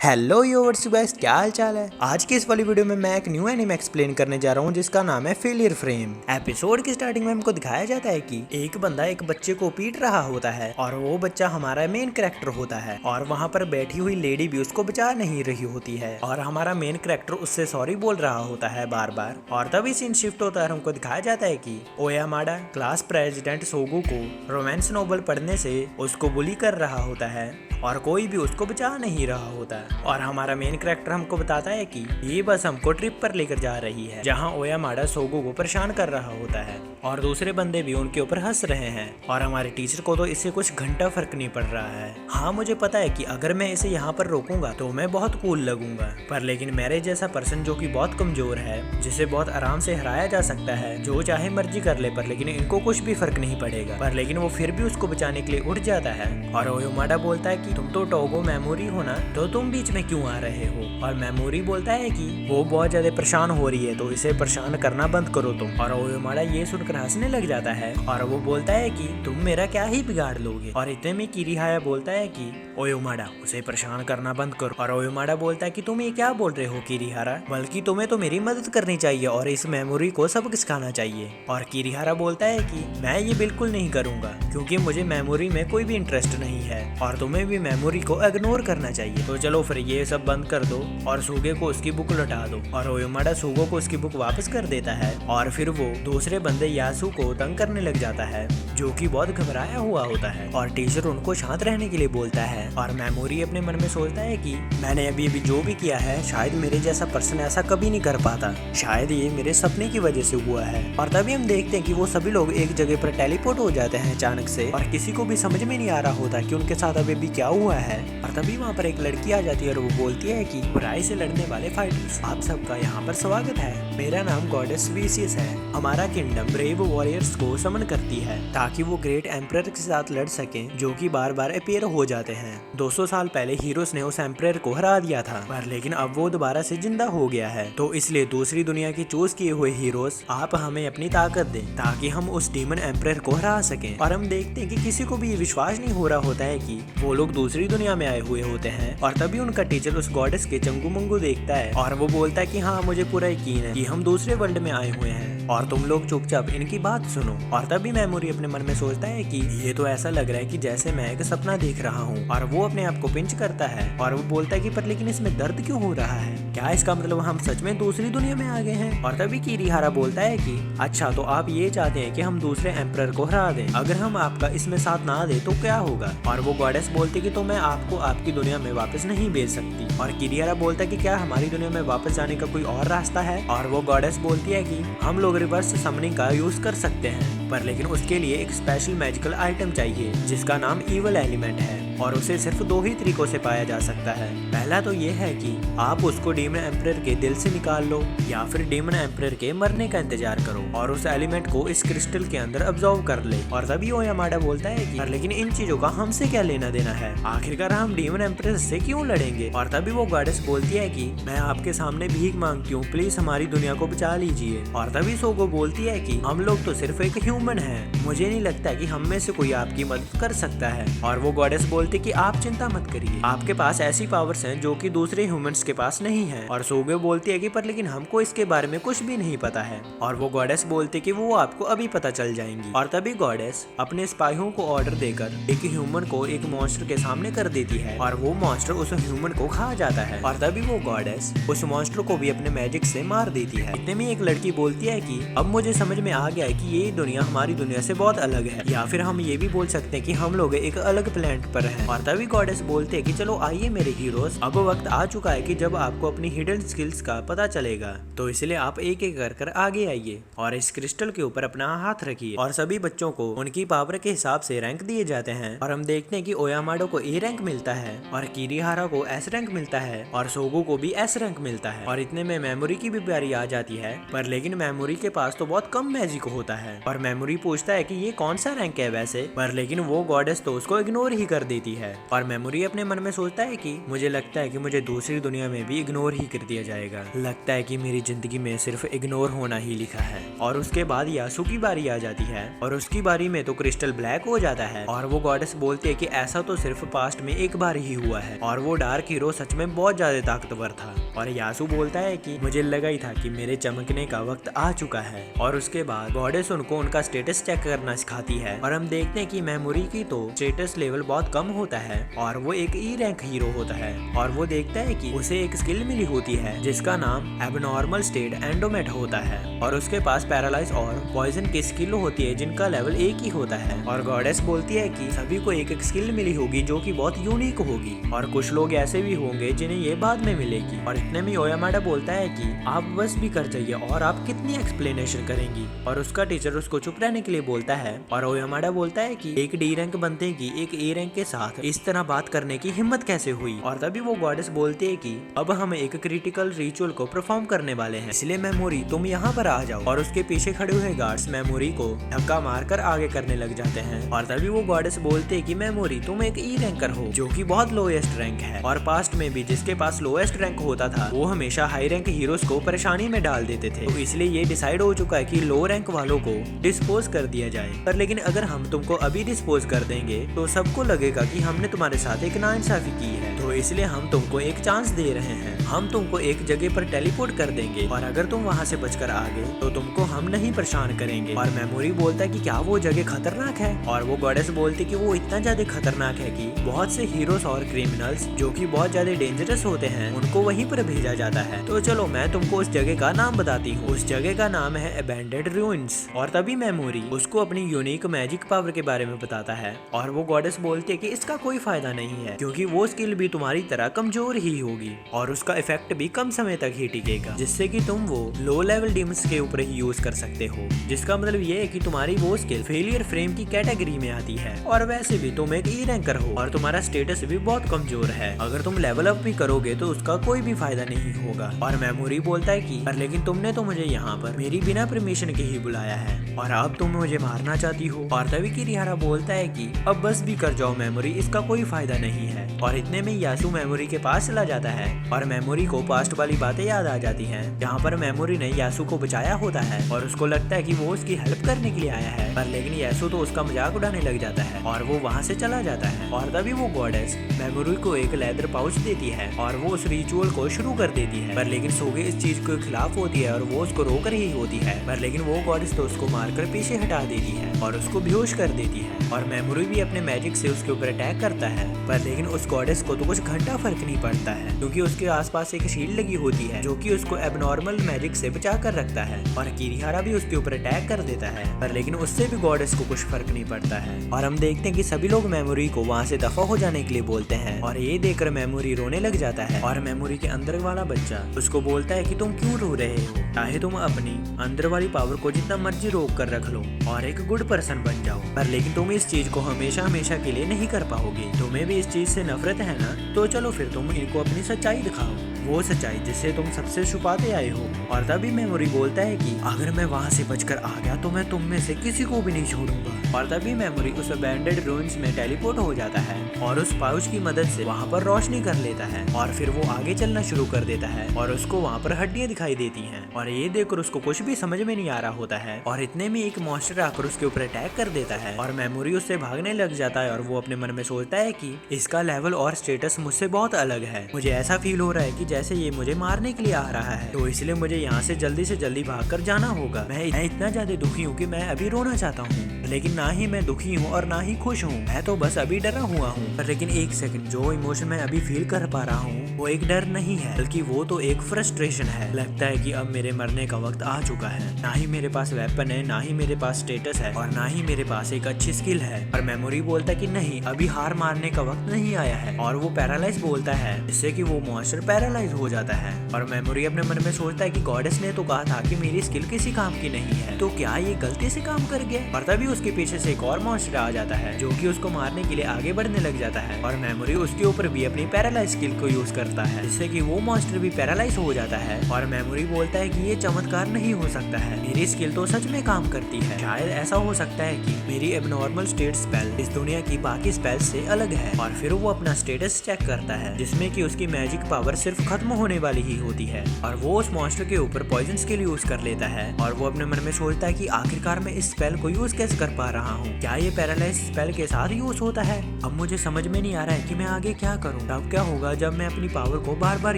Hello yours guys, क्या हाल चाल है। आज की इस वाली वीडियो में मैं एक न्यू एनिमे एक्सप्लेन करने जा रहा हूँ जिसका नाम है फेलियर फ्रेम। एपिसोड की स्टार्टिंग में हमको दिखाया जाता है कि एक बंदा एक बच्चे को पीट रहा होता है और वो बच्चा हमारा मेन कैरेक्टर होता है और वहाँ पर बैठी हुई लेडी भी उसको बचा नहीं रही होती है और हमारा मेन कैरेक्टर उससे सॉरी बोल रहा होता है बार बार। और तभी सीन शिफ्ट होता है, हमको दिखाया जाता है कि ओयामाडा क्लास प्रेसिडेंट सोगू को रोमांस नोवेल पढ़ने से उसको बुली कर रहा होता है और कोई भी उसको बचा नहीं रहा होता है। और हमारा मेन कैरेक्टर हमको बताता है कि ये बस हमको ट्रिप पर लेकर जा रही है जहाँ ओयामाडा सोगू को परेशान कर रहा होता है और दूसरे बंदे भी उनके ऊपर हंस रहे हैं। और हमारे टीचर को तो इससे कुछ घंटा फर्क नहीं पड़ रहा है। हाँ, मुझे पता है कि अगर मैं इसे यहाँ पर रोकूंगा तो मैं बहुत कूल लगूंगा, पर लेकिन मेरे जैसा पर्सन जो कि बहुत कमजोर है, जिसे बहुत आराम से हराया जा सकता है, जो चाहे मर्जी कर ले, पर लेकिन इनको कुछ भी फर्क नहीं पड़ेगा। पर लेकिन वो फिर भी उसको बचाने के लिए उठ जाता है और ओयामाडा बोलता है कि तुम तो टोगो मेमोरी हो ना, तो तुम बीच में क्यों आ रहे हो। और मेमोरी बोलता है कि वो बहुत ज्यादा परेशान हो रही है तो इसे परेशान करना बंद करो तुम। और ओयामाडा ये सुनकर हंसने लग जाता है और वो बोलता है कि तुम मेरा क्या ही बिगाड़ लोगे। और इतने में किरीहाया बोलता है कि ओयामाडा उसे परेशान करना बंद करो। और ओयामाडा बोलता है कि तुम ये क्या बोल रहे हो किरीहारा, बल्कि तुम्हें तो मेरी मदद करनी चाहिए और इस मेमोरी को सबक सिखाना चाहिए। और किरीहारा बोलता है कि मैं ये बिल्कुल नहीं करूंगा क्योंकि मुझे मेमोरी में कोई भी इंटरेस्ट नहीं है और तुम्हें भी मेमोरी को इग्नोर करना चाहिए। तो चलो फिर ये सब बंद कर दो और सुगे को उसकी बुक लौटा दो। और ओयामाडा सुगो को उसकी बुक वापस कर देता है और फिर वो दूसरे बंदे यासु को तंग करने लग जाता है जो कि बहुत घबराया हुआ होता है। और टीचर उनको शांत रहने के लिए बोलता है और मेमोरी अपने मन में सोचता है कि मैंने अभी जो भी किया है शायद मेरे जैसा पर्सन ऐसा कभी नहीं कर पाता, शायद ये मेरे सपने की वजह से हुआ है। और तभी हम देखते हैं कि वो सभी लोग एक जगह पर टेलीपोर्ट हो जाते हैं अचानक से और किसी को भी समझ में नहीं आ रहा होता कि उनके साथ अभी भी क्या हुआ है। और तभी वहाँ पर एक लड़की आ जाती है और वो बोलती है कि बुराई से लड़ने वाले फाइटर्स, आप सबका यहाँ पर स्वागत है। मेरा नाम गॉडेस विसियस है। हमारा किंगडम ब्रेव वॉरियर्स को समन करती है ताकि वो ग्रेट एम्परर के साथ लड़ सकें जो कि बार बार अपीयर हो जाते हैं। 200 साल पहले हीरोज ने उस एम्परर को हरा दिया था, पर लेकिन अब वो दोबारा से जिंदा हो गया है। तो इसलिए दूसरी दुनिया के चूज किए हुए हीरोज, आप हमें अपनी ताकत दें ताकि हम उस डीमन एम्परर को हरा सकें। और हम देखते हैं कि किसी को भी ये विश्वास नहीं हो रहा होता है कि वो लोग दूसरी दुनिया में आए हुए होते हैं। और तभी उनका टीचर उस गॉडेस के चंगू मंगू देखता है और वो बोलता है कि हाँ, मुझे पूरा यकीन है कि हम दूसरे वर्ल्ड में आए हुए हैं और तुम लोग चुपचाप इनकी बात सुनो। और तभी मेमोरी अपने मन में सोचता है कि ये तो ऐसा लग रहा है कि जैसे मैं एक सपना देख रहा हूँ। और वो अपने आप को पिंच करता है और वो बोलता है कि पर लेकिन इसमें दर्द क्यों हो रहा है, क्या इसका मतलब हम सच में दूसरी दुनिया में आ गए हैं। और तभी किरीहारा बोलता है कि अच्छा, तो आप ये चाहते हैं कि हम दूसरे एम्परर को हरा दें, अगर हम आपका इसमें साथ ना दे तो क्या होगा। और वो गॉडेस बोलती कि तो मैं आपको आपकी दुनिया में वापस नहीं भेज सकती। और किरीहारा बोलता है कि क्या हमारी दुनिया में वापस जाने का कोई और रास्ता है। और वो गॉडेस बोलती है कि हम लोग रिवर्स समनिंग का यूज कर सकते हैं, पर लेकिन उसके लिए एक स्पेशल मैजिकल आइटम चाहिए जिसका नाम इवल एलिमेंट है और उसे सिर्फ 2 ही तरीकों से पाया जा सकता है। पहला तो ये है कि आप उसको डीमन एम्परर के दिल से निकाल लो या फिर डीमन एम्परर के मरने का इंतजार करो और उस एलिमेंट को इस क्रिस्टल के अंदर अब्सॉर्ब कर ले। और तभी ओयामाडा बोलता है कि लेकिन इन चीजों का हमसे क्या लेना देना है, आखिरकार हम डीमन एम्परर से क्यों लड़ेंगे। और तभी वो गॉडेस बोलती है कि मैं आपके सामने भीख मांगती हूँ, प्लीज हमारी दुनिया को बचा लीजिए। और तभी सोगो बोलती है कि हम लोग तो सिर्फ एक ह्यूमन है, मुझे नहीं लगता कि हम में से कोई आपकी मदद कर सकता है। और वो गॉडेस बोलती कि आप चिंता मत करिए, आपके पास ऐसी पावर्स हैं जो कि दूसरे ह्यूमंस के पास नहीं है। और सोगो बोलती है कि पर लेकिन हमको इसके बारे में कुछ भी नहीं पता है। और वो गॉडेस बोलती कि वो आपको अभी पता चल जाएंगी। और तभी गॉडेस अपने स्पाइयों को ऑर्डर देकर एक ह्यूमन को एक मॉन्स्टर के सामने कर देती है और वो मॉन्स्टर उस ह्यूमन को खा जाता है। और तभी वो गॉडेस उस मॉन्स्टर को भी अपने मैजिक से मार देती है। इतने में एक लड़की बोलती है कि अब मुझे समझ में आ गया है कि ये दुनिया हमारी दुनिया से बहुत अलग है, या फिर हम ये भी बोल सकते हैं कि हम लोग एक अलग प्लेनेट पर हैं। और तभी गॉडेस बोलते हैं कि चलो आइए मेरे हीरोज, अब वक्त आ चुका है कि जब आपको अपनी हिडन स्किल्स का पता चलेगा, तो इसलिए आप एक एक कर आगे आइए और इस क्रिस्टल के ऊपर अपना हाथ रखिए। और सभी बच्चों को उनकी पावर के हिसाब से रैंक दिए जाते हैं और हम देखते हैं कि ओयामाडा को ए रैंक मिलता है और किरीहारा को एस रैंक मिलता है और सोगो को भी एस रैंक मिलता है। और इतने में मेमोरी की भी बारी आ जाती है, पर लेकिन मेमोरी के पास तो बहुत कम मैजिक होता है। और मेमोरी पूछता है कि ये कौन सा रैंक है वैसे, पर लेकिन वो गॉडेस तो उसको इग्नोर ही कर देती जाती है और मेमोरी अपने मन में सोचता है कि मुझे लगता है कि मुझे दूसरी दुनिया में भी इग्नोर ही कर दिया जाएगा, लगता है कि मेरी जिंदगी में सिर्फ इग्नोर होना ही लिखा है। और उसके बाद यासू की बारी आ जाती है और उसकी बारी में तो क्रिस्टल ब्लैक हो जाता है और वो गॉडेस बोलती है कि ऐसा तो सिर्फ पास्ट में एक बार ही हुआ है और वो डार्क हीरो सच में बहुत ज्यादा ताकतवर था। और यासू बोलता है कि मुझे लगा ही था कि मेरे चमकने का वक्त आ चुका है। और उसके बाद गॉडेस उनको उनका स्टेटस चेक करना सिखाती है और हम देखते हैं कि मेमोरी की तो स्टेटस लेवल बहुत कम होता है और वो एक ई रैंक हीरो होता है और वो देखता है कि उसे एक स्किल मिली होती है जिसका नाम एबनॉर्मल स्टेट एंडोमेट होता है और उसके पास पैरालाइज और पॉइजन की स्किल होती है जिनका लेवल एक ही होता है। और गॉडेस बोलती है कि सभी को एक एक स्किल मिली होगी जो कि बहुत यूनिक होगी और कुछ लोग ऐसे भी होंगे जिन्हें ये बाद में मिलेगी। और इतने में ओयामाडा बोलता है कि आप बस भी कर जाइए और आप कितनी एक्सप्लेनेशन करेंगी। और उसका टीचर उसको चुप रहने के लिए बोलता है और ओयामाडा बोलता है कि एक डी रैंक बनते की एक ए रैंक के साथ इस तरह बात करने की हिम्मत कैसे हुई। और तभी वो गॉडेस बोलती है कि अब हम एक क्रिटिकल रिचुअल को परफॉर्म करने वाले हैं, इसलिए मेमोरी तुम यहाँ पर आ जाओ। और उसके पीछे खड़े हुए गार्ड्स मेमोरी को धक्का मारकर आगे करने लग जाते हैं। और तभी वो गॉडेस बोलते हैं कि मेमोरी तुम एक ई रैंकर हो जो कि बहुत लोएस्ट रैंक है और पास्ट में भी जिसके पास लोएस्ट रैंक होता था वो हमेशा हाई रैंक हीरोज को परेशानी में डाल देते थे। तो इसलिए ये डिसाइड हो चुका है कि लो रैंक वालों को डिस्पोज कर दिया जाए। पर लेकिन अगर हम तुमको अभी डिस्पोज कर देंगे तो सबको लगेगा कि हमने तुम्हारे साथ एक नाइंसाफी की है, तो इसलिए हम तुमको एक चांस दे रहे हैं। हम तुमको एक जगह पर टेलीपोर्ट कर देंगे और अगर तुम वहाँ से बचकर आ गए तो तुमको हम नहीं परेशान करेंगे। और मेमोरी बोलता है कि क्या वो जगह खतरनाक है और वो गॉडेस बोलती कि वो इतना ज्यादा खतरनाक है कि बहुत से हीरोज और क्रिमिनल्स जो कि बहुत ज्यादा डेंजरस होते हैं उनको वहीं पर भेजा जाता है। तो चलो मैं तुमको उस जगह का नाम बताती हूँ। उस जगह का नाम है अबैंडेड रूइंस। और तभी मेमोरी उसको अपनी यूनिक मैजिक पावर के बारे में बताता है और वो गॉडेस बोलती है कि इसका कोई फायदा नहीं है क्योंकि वो स्किल भी तुम्हारी तरह कमजोर ही होगी और उसका इफेक्ट भी कम समय तक ही टिकेगा, जिससे कि तुम वो लो लेवल डीमंस के ऊपर ही यूज कर सकते हो। जिसका मतलब ये है कि तुम्हारी वो स्किल फेलियर फ्रेम की कैटेगरी में आती है। और वैसे भी तुम एक ई रैंकर हो और तुम्हारा स्टेटस भी बहुत कमजोर है, अगर तुम लेवल अप भी करोगे तो उसका कोई भी फायदा नहीं होगा। और मेमोरी बोलता है कि पर लेकिन तुमने तो मुझे यहाँ पर मेरी बिना परमिशन के ही बुलाया है और अब तुम मुझे मारना चाहती हो। और तभी किरिहारा बोलता है कि अब बस भी कर जाओ मेमोरी, इसका कोई फायदा नहीं है। और इतने में यासू मेमोरी के पास चला जाता है और मेमोरी को पास्ट वाली बातें याद आ जाती हैं जहाँ पर मेमोरी ने यासू को बचाया होता है और उसको लगता है कि वो उसकी हेल्प करने के लिए आया है। पर लेकिन यासू तो उसका मजाक उड़ाने लग जाता है और वो वहाँ से चला जाता है। और तभी वो गॉडेस मेमोरी को एक लेदर पाउच देती है और वो उस रिचुअल को शुरू कर देती है। पर लेकिन सोगे इस चीज के खिलाफ होती है और वो उसको रोक रही होती है। पर लेकिन वो गॉडेस तो उसको मारकर पीछे हटा देती है और उसको बेहोश कर देती है। और मेमोरी भी अपने मैजिक से उसके ऊपर अटैक करता है। पर लेकिन उस गॉडेस को तो कुछ घंटा फर्क नहीं पड़ता है क्योंकि उसके आसपास एक शील्ड लगी होती है जो कि उसको एबनॉर्मल मैजिक से बचा कर रखता है। और किरिहारा भी उसके ऊपर अटैक कर देता है पर लेकिन उससे भी गॉडेस को कुछ फर्क नहीं पड़ता है। और हम देखते हैं कि सभी लोग मेमोरी को वहाँ से दफा हो जाने के लिए बोलते हैं और ये देखकर मेमोरी रोने लग जाता है। और मेमोरी के अंदर वाला बच्चा उसको बोलता है कि तुम क्यों रो रहे हो, चाहे तुम अपनी अंदर वाली पावर को जितना मर्जी रोक कर रख लो और एक गुड पर्सन बन जाओ, पर लेकिन तुम इस चीज को हमेशा हमेशा के लिए नहीं कर पाओगे। तुम्हें भी इस चीज से नफरत है ना, तो चलो फिर तुम इनको अपनी सच्चाई दिखाओ, वो सच्चाई जिससे तुम सबसे छुपाते आए हो। और तभी मेमोरी बोलता है कि अगर मैं वहाँ से बचकर आ गया तो मैं तुम में से किसी को भी नहीं छोड़ूंगा। और तभी मेमोरी उस अबैंडेड रूइंस में टेलीपोर्ट हो जाता है और उस पाउच की मदद से वहाँ पर रोशनी कर लेता है और फिर वो आगे चलना शुरू कर देता है और उसको वहाँ पर हड्डियाँ दिखाई देती हैं। और ये देखकर उसको कुछ भी समझ में नहीं आ रहा होता है और इतने में एक मॉन्स्टर आकर उसके ऊपर अटैक कर देता है और मेमोरी उससे भागने लग जाता है। और वो अपने मन में सोचता है कि इसका लेवल और स्टेटस मुझसे बहुत अलग है, मुझे ऐसा फील हो रहा है कि जैसे ये मुझे मारने के लिए आ रहा है, तो इसलिए मुझे यहाँ से जल्दी भागकर जाना होगा। मैं इतना ज्यादा दुखी हूँ कि मैं अभी रोना चाहता हूँ, लेकिन ना ही मैं दुखी हूँ और ना ही खुश हूँ, मैं तो बस अभी डरा हुआ हूँ। पर लेकिन एक सेकंड, जो इमोशन मैं अभी फील कर पा रहा हूँ वो एक डर नहीं है बल्कि वो तो एक फ्रस्ट्रेशन है। लगता है कि अब मेरे मरने का वक्त आ चुका है, ना ही मेरे पास वेपन है, ना ही मेरे पास स्टेटस है और ना ही मेरे पास एक अच्छी स्किल है। पर मेमोरी बोलता है कि नहीं, अभी हार मारने का वक्त नहीं आया है और वो पैरालाइज बोलता है, जिससे कि वो मॉन्स्टर पैरालाइज हो जाता है। और मेमोरी अपने मन में सोचता है कि गॉडेस ने तो कहा था कि मेरी स्किल किसी काम की नहीं है, तो क्या ये गलती से काम कर गया। और तभी उसके पीछे से एक और मॉन्स्टर आ जाता है जो कि उसको मारने के लिए आगे बढ़ने लग जाता है और मेमोरी उसके ऊपर भी अपनी पैरालाइज स्किल को यूज करता है, जिससे कि वो मॉन्स्टर भी पैरालाइज हो जाता है। और मेमोरी बोलता है कि ये चमत्कार नहीं हो सकता है, मेरी स्किल तो सच में काम करती है। शायद ऐसा हो सकता है कि मेरी एबनॉर्मल स्टेट स्पेल इस दुनिया की बाकी स्पेल से अलग है। और फिर वो अपना स्टेटस चेक करता है, जिसमें कि उसकी मैजिक पावर सिर्फ खत्म होने वाली ही होती है। और वो उस मॉन्स्टर के ऊपर पॉइजन स्किल यूज कर लेता है और वो अपने मन में सोचता है कि आखिरकार मैं इस स्पेल को यूज कैसे कर पा रहा हूँ, क्या ये पैरालाइज स्पेल के साथ यूज होता है। अब मुझे समझ में नहीं आ रहा है कि मैं आगे क्या करूँ। अब क्या होगा जब मैं अपनी पावर को बार बार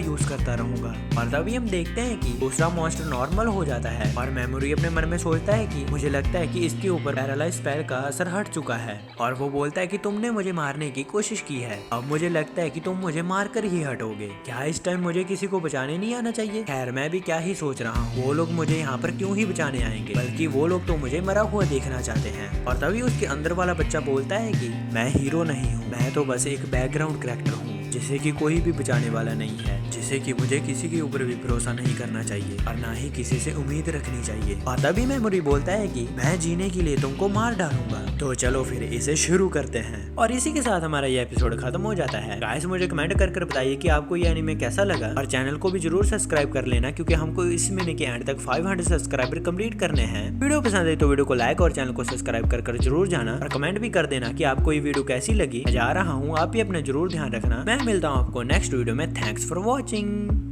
यूज करता रहूंगा। और तभी हम देखते हैं कि दूसरा मॉन्स्टर नॉर्मल हो जाता है और मेमोरी अपने मन में सोचता है कि मुझे लगता है कि इसके ऊपर पैरालाइज स्पेल का असर हट चुका है। और वो बोलता है कि तुमने मुझे मारने की कोशिश की है, अब मुझे लगता है कि तुम मुझे मार कर ही हटोगे। क्या इस टाइम मुझे किसी को बचाने नहीं आना चाहिए। खैर मैं भी क्या ही सोच रहा हूँ, वो लोग मुझे यहाँ पर क्यों ही बचाने आएंगे, बल्कि वो लोग तो मुझे मरा हुआ देखना चाहते हैं। और तभी उसके अंदर वाला बच्चा बोलता है कि मैं हीरो नहीं हूँ, मैं तो बस एक बैकग्राउंड कैरेक्टर हूँ जिसे कि कोई भी बचाने वाला नहीं है, जिसे कि मुझे किसी के ऊपर भी भरोसा नहीं करना चाहिए और ना ही किसी से उम्मीद रखनी चाहिए। और तभी मेमोरी बोलता है कि मैं जीने के लिए तुमको मार डालूंगा, तो चलो फिर इसे शुरू करते हैं। और इसी के साथ हमारा ये एपिसोड खत्म हो जाता है। गाइस मुझे कमेंट कर बताइए कि आपको ये एनीमे कैसा लगा और चैनल को भी जरूर सब्सक्राइब कर लेना, क्योंकि हमको इस महीने के एंड तक 500 सब्सक्राइबर कंप्लीट करने हैं। वीडियो पसंद है तो वीडियो को लाइक और चैनल को सब्सक्राइब कर जरूर जाना और कमेंट भी कर देना कि आपको ये वीडियो कैसी लगी। मैं जा रहा हूँ, आप भी अपना जरूर ध्यान रखना। मैं मिलता हूँ आपको नेक्स्ट वीडियो में। Thanks for watching.